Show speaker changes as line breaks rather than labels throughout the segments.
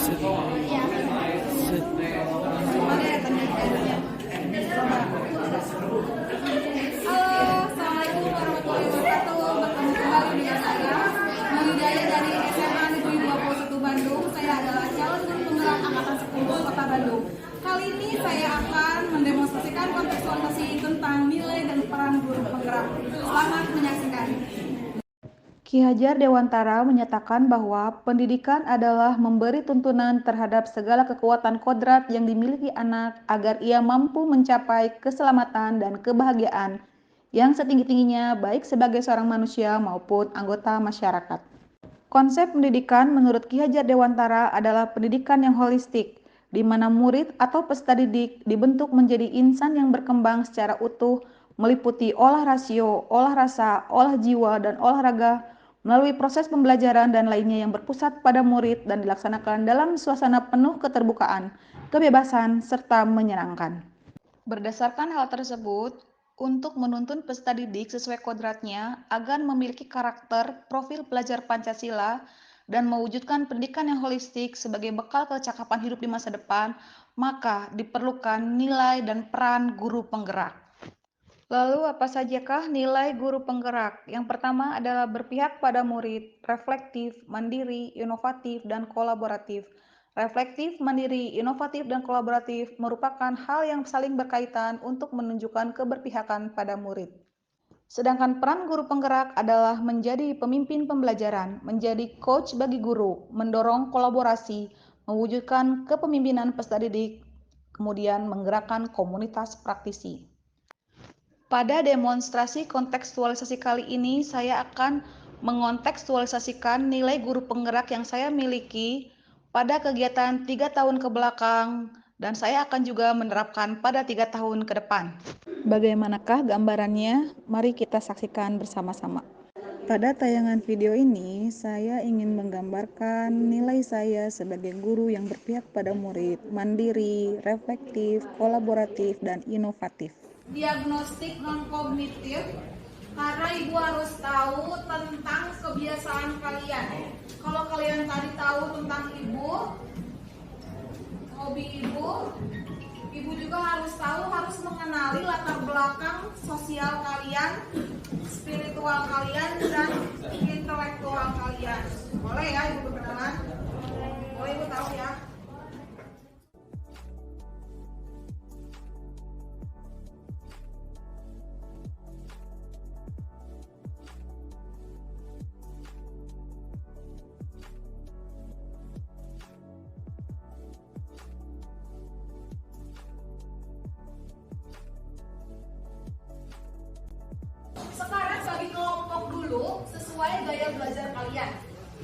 Assalamualaikum warahmatullahi wabarakatuh. Bertemu kembali dengan saya, Maridaya dari SMA Negeri 21 Bandung. Saya adalah calon guru penggerak angkatan 10 Kota Bandung. Kali ini saya akan mendemonstrasikan kontekstualisasi tentang nilai dan peran guru penggerak. Selamat menyaksikan. Ki Hajar Dewantara menyatakan bahwa pendidikan adalah memberi tuntunan terhadap segala kekuatan kodrat yang dimiliki anak agar ia mampu mencapai keselamatan dan kebahagiaan yang setinggi-tingginya baik sebagai seorang manusia maupun anggota masyarakat. Konsep pendidikan menurut Ki Hajar Dewantara adalah pendidikan yang holistik, di mana murid atau peserta didik dibentuk menjadi insan yang berkembang secara utuh, meliputi olah rasio, olah rasa, olah jiwa, dan olahraga, melalui proses pembelajaran dan lainnya yang berpusat pada murid dan dilaksanakan dalam suasana penuh keterbukaan, kebebasan, serta menyenangkan. Berdasarkan hal tersebut, untuk menuntun peserta didik sesuai kodratnya agar memiliki karakter, profil pelajar Pancasila, dan mewujudkan pendidikan yang holistik sebagai bekal kecakapan hidup di masa depan, maka diperlukan nilai dan peran guru penggerak. Lalu apa sajakah nilai guru penggerak? Yang pertama adalah berpihak pada murid, reflektif, mandiri, inovatif, dan kolaboratif. Reflektif, mandiri, inovatif, dan kolaboratif merupakan hal yang saling berkaitan untuk menunjukkan keberpihakan pada murid. Sedangkan peran guru penggerak adalah menjadi pemimpin pembelajaran, menjadi coach bagi guru, mendorong kolaborasi, mewujudkan kepemimpinan peserta didik, kemudian menggerakkan komunitas praktisi. Pada demonstrasi kontekstualisasi kali ini, saya akan mengontekstualisasikan nilai guru penggerak yang saya miliki pada kegiatan 3 tahun ke belakang, dan saya akan juga menerapkan pada 3 tahun ke depan. Bagaimanakah gambarannya? Mari kita saksikan bersama-sama. Pada tayangan video ini, saya ingin menggambarkan nilai saya sebagai guru yang berpihak pada murid, mandiri, reflektif, kolaboratif, dan inovatif. Diagnostik non-kognitif, karena ibu harus tahu tentang kebiasaan kalian. Kalau kalian tadi tahu tentang ibu, hobi ibu juga harus tahu, harus mengenali latar belakang sosial kalian, spiritual kalian, dan intelektual kalian. Boleh ya ibu berkenalan? Boleh ibu tahu ya? Sekarang bagi kelompok dulu sesuai gaya belajar kalian.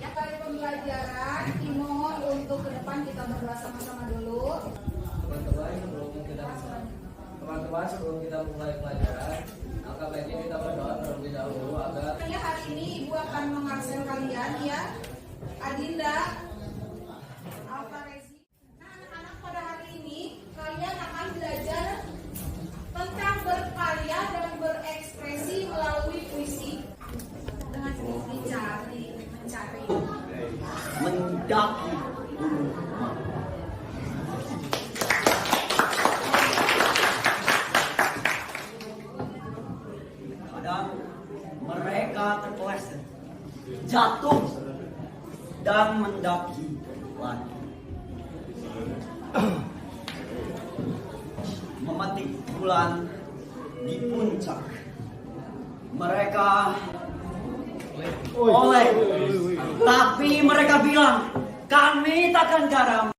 Ya, kali pembelajaran dimohon untuk ke depan kita berdoa sama-sama dulu.
Teman-teman sebelum kita mulai pelajaran, angkat baiknya kita berdoa terlebih dahulu agar
Hari ini ibu akan mengabsen kalian ya, Adinda, Alfarezi. Nah, anak-anak, pada hari ini kalian akan belajar tentang berkarya dan berekspresi melalui puisi. Dengan mencari
mendaki kadang mereka terpeleset, jatuh, dan mendaki lagi. Memetik bulan di puncak. Mereka tapi mereka bilang, kami takkan garam.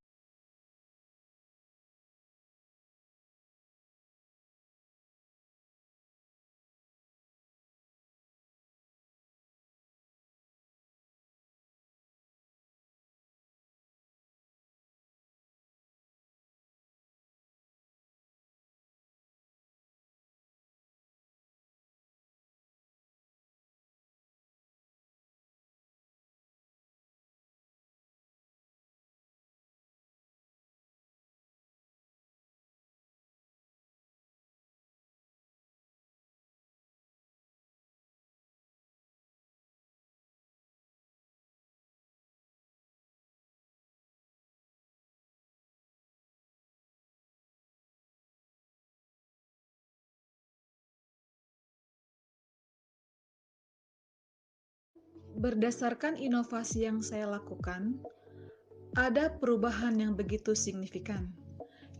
Berdasarkan inovasi yang saya lakukan, ada perubahan yang begitu signifikan.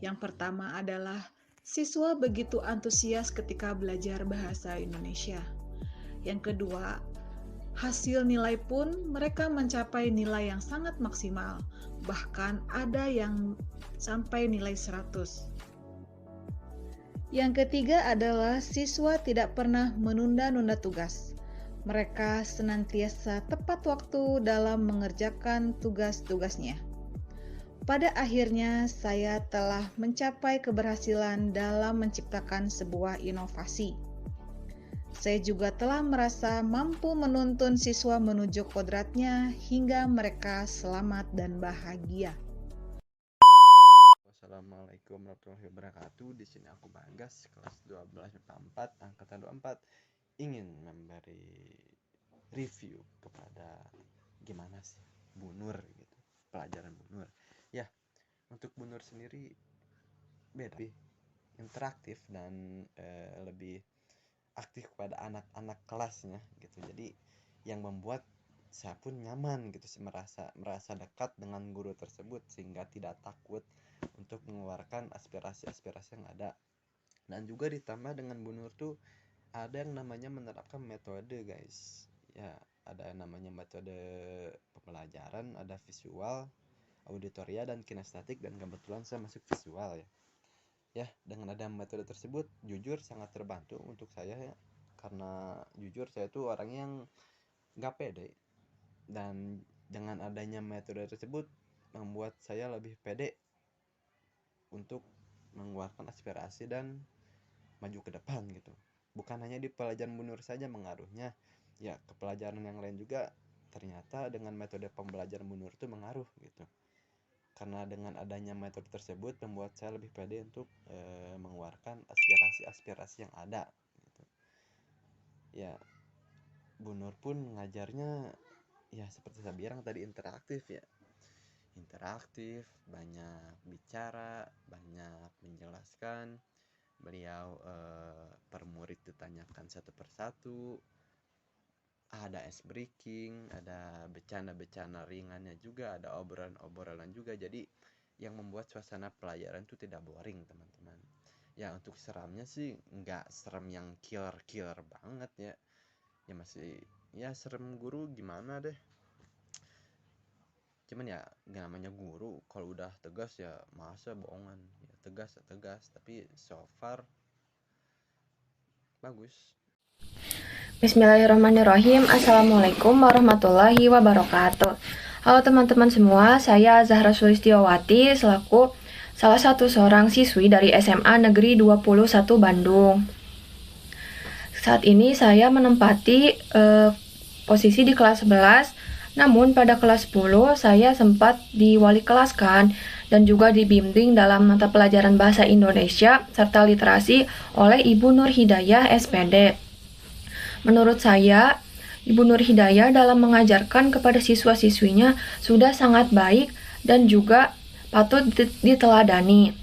Yang pertama adalah siswa begitu antusias ketika belajar bahasa Indonesia. Yang kedua, hasil nilai pun mereka mencapai nilai yang sangat maksimal, bahkan ada yang sampai nilai 100. Yang ketiga adalah siswa tidak pernah menunda-nunda tugas. Mereka senantiasa tepat waktu dalam mengerjakan tugas-tugasnya. Pada akhirnya, saya telah mencapai keberhasilan dalam menciptakan sebuah inovasi. Saya juga telah merasa mampu menuntun siswa menuju kodratnya hingga mereka selamat dan bahagia.
Assalamualaikum warahmatullahi wabarakatuh. Di sini aku Bagas, kelas 12 IPA 4, angkatan 24, ingin memberi review kepada gimana sih Bu Nur gitu, pelajaran Bu Nur. Ya, untuk Bu Nur sendiri beda, lebih interaktif dan lebih aktif kepada anak-anak kelasnya gitu. Jadi yang membuat saya pun nyaman gitu, merasa dekat dengan guru tersebut sehingga tidak takut untuk mengeluarkan aspirasi-aspirasi yang ada. Dan juga ditambah dengan Bu Nur tuh ada yang namanya menerapkan metode, guys. Ya, ada yang namanya metode pembelajaran, ada visual, auditoria, dan kinestetik, dan kebetulan saya masuk visual ya. Ya, dengan ada metode tersebut jujur sangat terbantu untuk saya ya, karena jujur saya tuh orang yang gak pede, dan dengan adanya metode tersebut membuat saya lebih pede untuk mengeluarkan aspirasi dan maju ke depan gitu. Bukan hanya di pelajaran Bu Nur saja mengaruhnya, ya ke pelajaran yang lain juga ternyata dengan metode pembelajaran Bu Nur itu mengaruh gitu. Karena dengan adanya metode tersebut membuat saya lebih pede untuk mengeluarkan aspirasi-aspirasi yang ada gitu. Ya, Bu Nur pun ngajarnya ya seperti saya bilang tadi interaktif ya. Interaktif, banyak bicara, banyak menjelaskan. Beliau per murid ditanyakan satu persatu. Ada ice breaking, ada bercanda-bercanda ringannya juga, ada obrolan-obrolan juga. Jadi yang membuat suasana pelajaran itu tidak boring, teman-teman. Ya, untuk seramnya sih nggak serem yang killer banget ya. Ya masih ya serem guru gimana deh. Cuman ya namanya guru kalau udah tegas ya masa bohongan. Ya tegas, tapi so far bagus.
Bismillahirrahmanirrahim. Assalamualaikum warahmatullahi wabarakatuh. Halo teman-teman semua, saya Zahra Sulistiawati selaku salah satu seorang siswi dari SMA Negeri 21 Bandung. Saat ini saya menempati posisi di kelas 11, namun pada kelas 10 saya sempat diwali kelaskan dan juga dibimbing dalam mata pelajaran bahasa Indonesia serta literasi oleh Ibu Nur Hidayah SPD. Menurut saya, Ibu Nur Hidayah dalam mengajarkan kepada siswa-siswinya sudah sangat baik dan juga patut diteladani.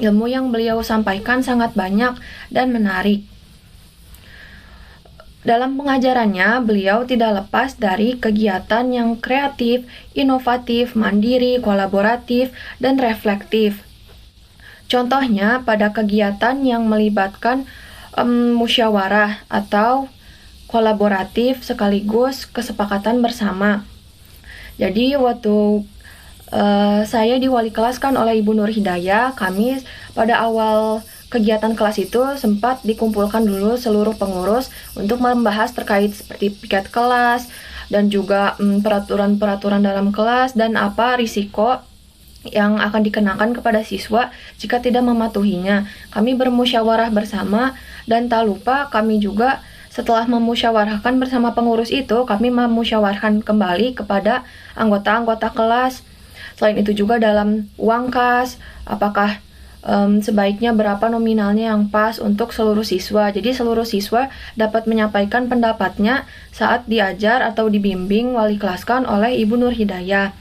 Ilmu yang beliau sampaikan sangat banyak dan menarik. Dalam pengajarannya, beliau tidak lepas dari kegiatan yang kreatif, inovatif, mandiri, kolaboratif, dan reflektif. Contohnya pada kegiatan yang melibatkan musyawarah atau kolaboratif sekaligus kesepakatan bersama. Jadi waktu saya diwali kelaskan oleh Ibu Nur Hidayah, kami pada awal kegiatan kelas itu sempat dikumpulkan dulu seluruh pengurus untuk membahas terkait seperti piket kelas dan juga peraturan-peraturan dalam kelas dan apa risiko yang akan dikenakan kepada siswa jika tidak mematuhinya. Kami bermusyawarah bersama dan tak lupa kami juga setelah memusyawarahkan bersama pengurus itu, kami memusyawarahkan kembali kepada anggota-anggota kelas. Selain itu juga dalam uang kas, apakah sebaiknya berapa nominalnya yang pas untuk seluruh siswa. Jadi seluruh siswa dapat menyampaikan pendapatnya saat diajar atau dibimbing wali kelaskan oleh Ibu Nur Hidayah.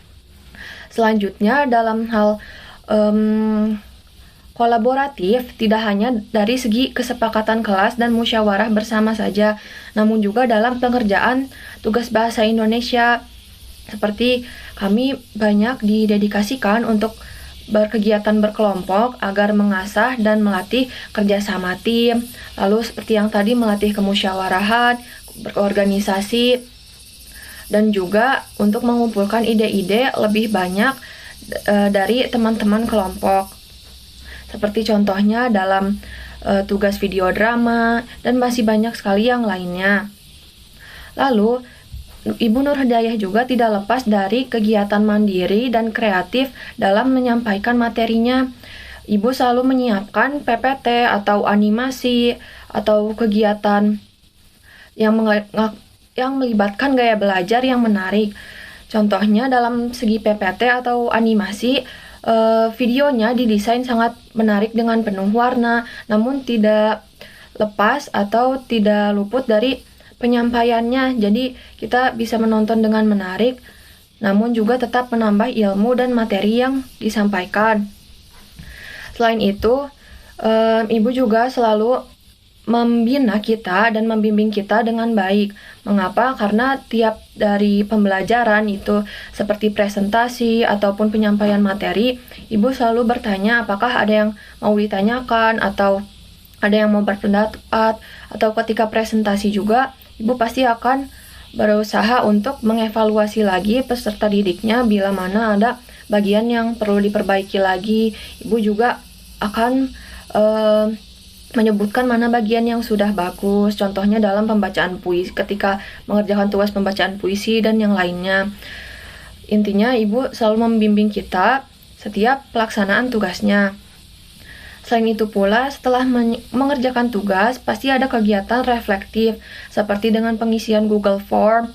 Selanjutnya dalam hal kolaboratif tidak hanya dari segi kesepakatan kelas dan musyawarah bersama saja, namun juga dalam pengerjaan tugas bahasa Indonesia. Seperti kami banyak didedikasikan untuk berkegiatan berkelompok agar mengasah dan melatih kerjasama tim, lalu seperti yang tadi melatih kemusyawarahan, berorganisasi, dan juga untuk mengumpulkan ide-ide lebih banyak dari teman-teman kelompok. Seperti contohnya dalam tugas video drama, dan masih banyak sekali yang lainnya. Lalu, Ibu Nur Hidayah juga tidak lepas dari kegiatan mandiri dan kreatif dalam menyampaikan materinya. Ibu selalu menyiapkan PPT atau animasi atau kegiatan yang melibatkan gaya belajar yang menarik. Contohnya dalam segi PPT atau animasi, videonya didesain sangat menarik dengan penuh warna, namun tidak lepas atau tidak luput dari penyampaiannya. Jadi kita bisa menonton dengan menarik, namun juga tetap menambah ilmu dan materi yang disampaikan. Selain itu, Ibu juga selalu membina kita dan membimbing kita dengan baik. Mengapa? Karena tiap dari pembelajaran itu seperti presentasi ataupun penyampaian materi, Ibu selalu bertanya apakah ada yang mau ditanyakan atau ada yang mau berpendapat, atau ketika presentasi juga Ibu pasti akan berusaha untuk mengevaluasi lagi peserta didiknya bila mana ada bagian yang perlu diperbaiki lagi. Ibu juga akan menyebutkan mana bagian yang sudah bagus, contohnya dalam pembacaan puisi, ketika mengerjakan tugas pembacaan puisi dan yang lainnya. Intinya Ibu selalu membimbing kita setiap pelaksanaan tugasnya. Selain itu pula, setelah mengerjakan tugas, pasti ada kegiatan reflektif, seperti dengan pengisian Google Form,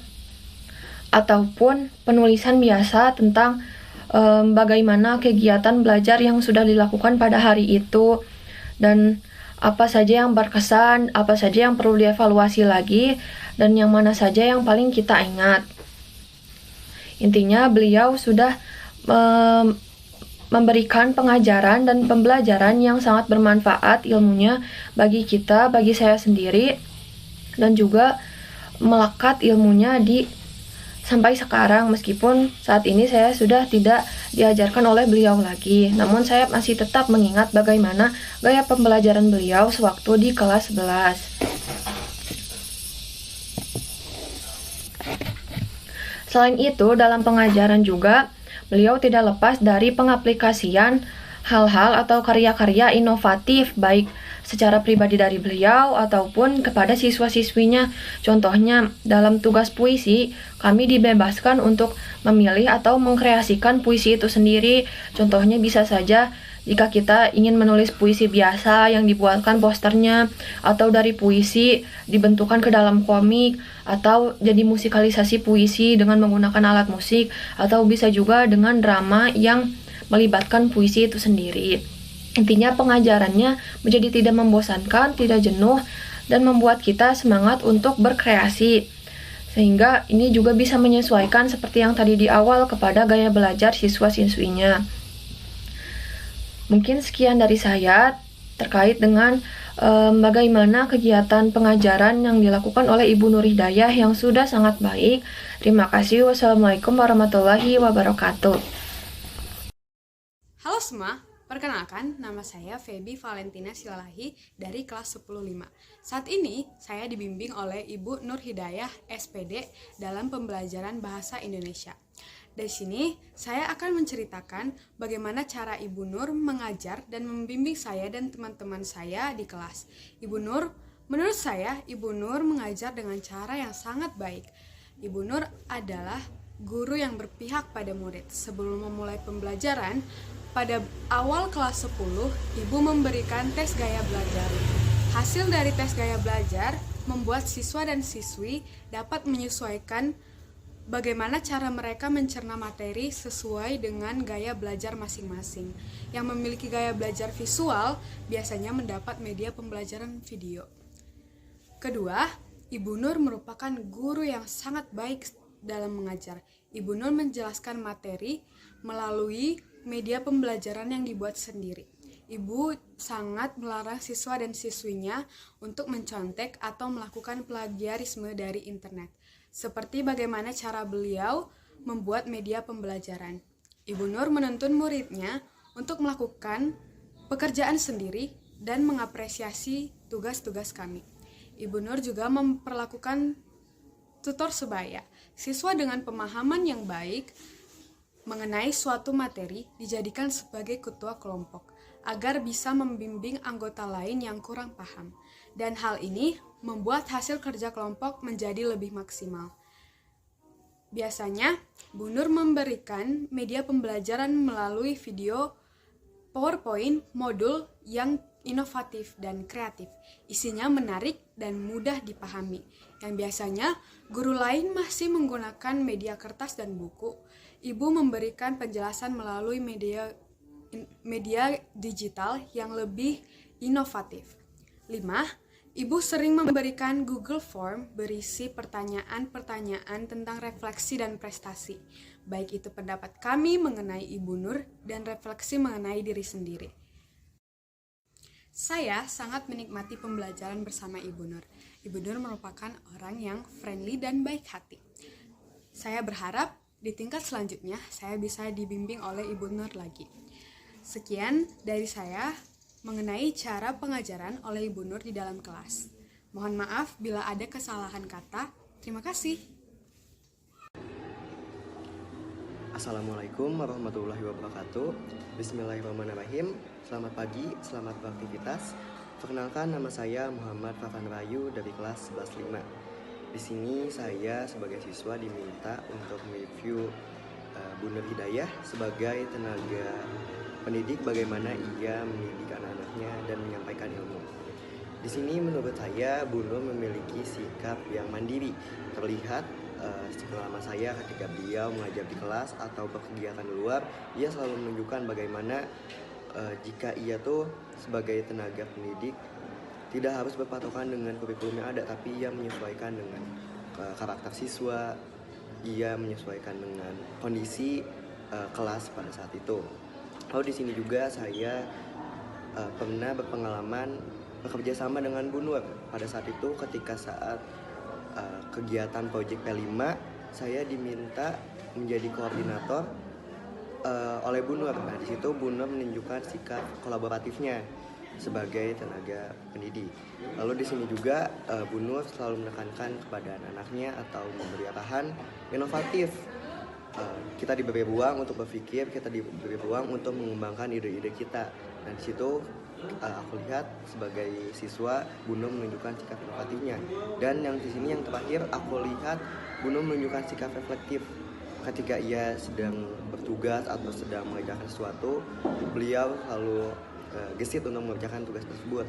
ataupun penulisan biasa tentang bagaimana kegiatan belajar yang sudah dilakukan pada hari itu, dan apa saja yang berkesan, apa saja yang perlu dievaluasi lagi, dan yang mana saja yang paling kita ingat. Intinya beliau sudah memberikan pengajaran dan pembelajaran yang sangat bermanfaat ilmunya bagi kita, bagi saya sendiri, dan juga melekat ilmunya sampai sekarang, meskipun saat ini saya sudah tidak diajarkan oleh beliau lagi. Namun saya masih tetap mengingat bagaimana gaya pembelajaran beliau sewaktu di kelas 11. Selain itu, dalam pengajaran juga, beliau tidak lepas dari pengaplikasian hal-hal atau karya-karya inovatif, baik secara pribadi dari beliau ataupun kepada siswa-siswinya. Contohnya, dalam tugas puisi, kami dibebaskan untuk memilih atau mengkreasikan puisi itu sendiri. Contohnya bisa saja jika kita ingin menulis puisi biasa yang dibuatkan posternya, atau dari puisi dibentukkan ke dalam komik, atau jadi musikalisasi puisi dengan menggunakan alat musik, atau bisa juga dengan drama yang melibatkan puisi itu sendiri. Intinya pengajarannya menjadi tidak membosankan, tidak jenuh, dan membuat kita semangat untuk berkreasi. Sehingga ini juga bisa menyesuaikan seperti yang tadi di awal kepada gaya belajar siswa-siswinya. Mungkin sekian dari saya terkait dengan bagaimana kegiatan pengajaran yang dilakukan oleh Ibu Nur Hidayah yang sudah sangat baik. Terima kasih. Wassalamualaikum warahmatullahi wabarakatuh.
Halo semua, perkenalkan nama saya Feby Valentina Silalahi dari kelas 10-5. Saat ini saya dibimbing oleh Ibu Nur Hidayah SPD dalam pembelajaran bahasa Indonesia. Dari sini saya akan menceritakan bagaimana cara Ibu Nur mengajar dan membimbing saya dan teman-teman saya di kelas. Menurut saya Ibu Nur mengajar dengan cara yang sangat baik. Ibu Nur adalah guru yang berpihak pada murid. Sebelum memulai pembelajaran, pada awal kelas 10, Ibu memberikan tes gaya belajar. Hasil dari tes gaya belajar membuat siswa dan siswi dapat menyesuaikan bagaimana cara mereka mencerna materi sesuai dengan gaya belajar masing-masing. Yang memiliki gaya belajar visual biasanya mendapat media pembelajaran video. Kedua, Ibu Nur merupakan guru yang sangat baik dalam mengajar. Ibu Nur menjelaskan materi melalui media pembelajaran yang dibuat sendiri. Ibu sangat melarang siswa dan siswinya untuk mencontek atau melakukan plagiarisme dari internet, seperti bagaimana cara beliau membuat media pembelajaran. Ibu Nur menuntun muridnya untuk melakukan pekerjaan sendiri dan mengapresiasi tugas-tugas kami. Ibu Nur juga memperlakukan tutor sebaya. Siswa dengan pemahaman yang baik mengenai suatu materi dijadikan sebagai ketua kelompok agar bisa membimbing anggota lain yang kurang paham. Dan hal ini membuat hasil kerja kelompok menjadi lebih maksimal. Biasanya, Bu Nur memberikan media pembelajaran melalui video PowerPoint modul yang inovatif dan kreatif. Isinya menarik dan mudah dipahami. Yang biasanya, guru lain masih menggunakan media kertas dan buku. Ibu memberikan penjelasan melalui media digital yang lebih inovatif. 5. Ibu sering memberikan Google Form berisi pertanyaan-pertanyaan tentang refleksi dan prestasi, baik itu pendapat kami mengenai Ibu Nur dan refleksi mengenai diri sendiri. Saya sangat menikmati pembelajaran bersama Ibu Nur. Ibu Nur merupakan orang yang friendly dan baik hati. Saya berharap di tingkat selanjutnya saya bisa dibimbing oleh Ibu Nur lagi. Sekian dari saya mengenai cara pengajaran oleh Ibu Nur di dalam kelas. Mohon maaf bila ada kesalahan kata. Terima kasih.
Assalamualaikum warahmatullahi wabarakatuh. Bismillahirrahmanirrahim. Selamat pagi, selamat beraktivitas. Perkenalkan, nama saya Muhammad Fafan Rayu dari kelas 11.5. Di sini saya sebagai siswa diminta untuk mereview Bu Nur Hidayah sebagai tenaga pendidik, bagaimana ia mendidik anak-anaknya dan menyampaikan ilmu. Di sini menurut saya Bu Nur memiliki sikap yang mandiri. Terlihat selama saya ketika beliau mengajar di kelas atau berkegiatan di luar, ia selalu menunjukkan bagaimana jika ia tuh sebagai tenaga pendidik tidak harus berpatokan dengan kurikulum yang ada, tapi ia menyesuaikan dengan karakter siswa, ia menyesuaikan dengan kondisi kelas pada saat itu. Lalu di sini juga saya pernah berpengalaman bekerja sama dengan Bu Nur. Pada saat itu ketika saat kegiatan Project P5, saya diminta menjadi koordinator oleh Bu Nur. Nah, di situ Bu Nur menunjukkan sikap kolaboratifnya sebagai tenaga pendidik. Lalu di sini juga Bu Nur selalu menekankan kepada anak-anaknya atau memberi arahan inovatif. Kita diberi ruang untuk berpikir, kita diberi ruang untuk mengembangkan ide-ide kita. Dan di situ aku lihat sebagai siswa Bu Nur menunjukkan sikap inovatifnya. Dan yang di sini yang terakhir aku lihat Bu Nur menunjukkan sikap reflektif. Ketika ia sedang bertugas atau sedang mengerjakan sesuatu, beliau selalu gesit untuk mengerjakan tugas tersebut.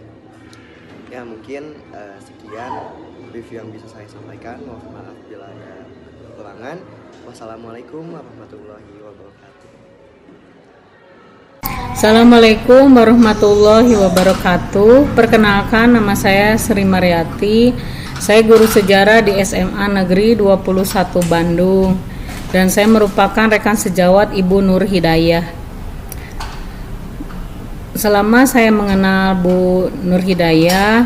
Ya mungkin sekian review yang bisa saya sampaikan. Mohon maaf bila ada kekurangan. Wassalamualaikum warahmatullahi wabarakatuh.
Assalamualaikum warahmatullahi wabarakatuh. Perkenalkan, nama saya Sri Mariati. Saya guru sejarah di SMA Negeri 21 Bandung. Dan saya merupakan rekan sejawat Ibu Nur Hidayah. Selama saya mengenal Bu Nur Hidayah,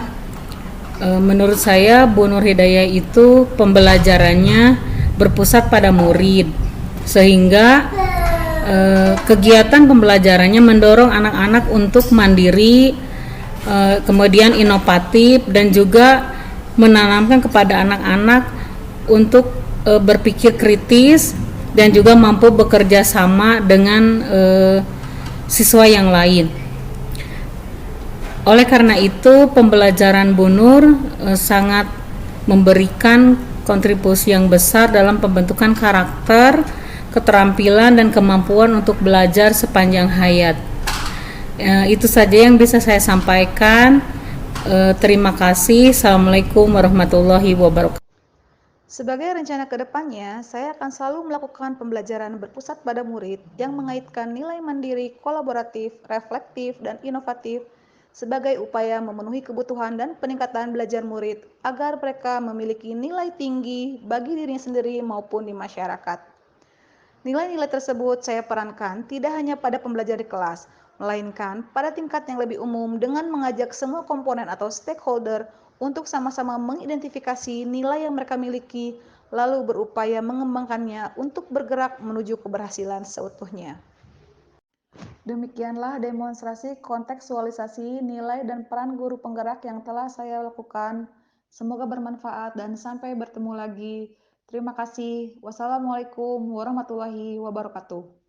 menurut saya Bu Nur Hidayah itu pembelajarannya berpusat pada murid, sehingga kegiatan pembelajarannya mendorong anak-anak untuk mandiri, kemudian inovatif, dan juga menanamkan kepada anak-anak untuk berpikir kritis dan juga mampu bekerja sama dengan siswa yang lain. Oleh karena itu, pembelajaran Bu Nur sangat memberikan kontribusi yang besar dalam pembentukan karakter, keterampilan, dan kemampuan untuk belajar sepanjang hayat. Itu saja yang bisa saya sampaikan. Terima kasih. Assalamualaikum warahmatullahi wabarakatuh.
Sebagai rencana ke depannya, saya akan selalu melakukan pembelajaran berpusat pada murid yang mengaitkan nilai mandiri, kolaboratif, reflektif, dan inovatif sebagai upaya memenuhi kebutuhan dan peningkatan belajar murid agar mereka memiliki nilai tinggi bagi dirinya sendiri maupun di masyarakat. Nilai-nilai tersebut saya perankan tidak hanya pada pembelajaran di kelas, melainkan pada tingkat yang lebih umum dengan mengajak semua komponen atau stakeholder untuk sama-sama mengidentifikasi nilai yang mereka miliki, lalu berupaya mengembangkannya untuk bergerak menuju keberhasilan seutuhnya. Demikianlah demonstrasi kontekstualisasi nilai dan peran guru penggerak yang telah saya lakukan. Semoga bermanfaat dan sampai bertemu lagi. Terima kasih. Wassalamualaikum warahmatullahi wabarakatuh.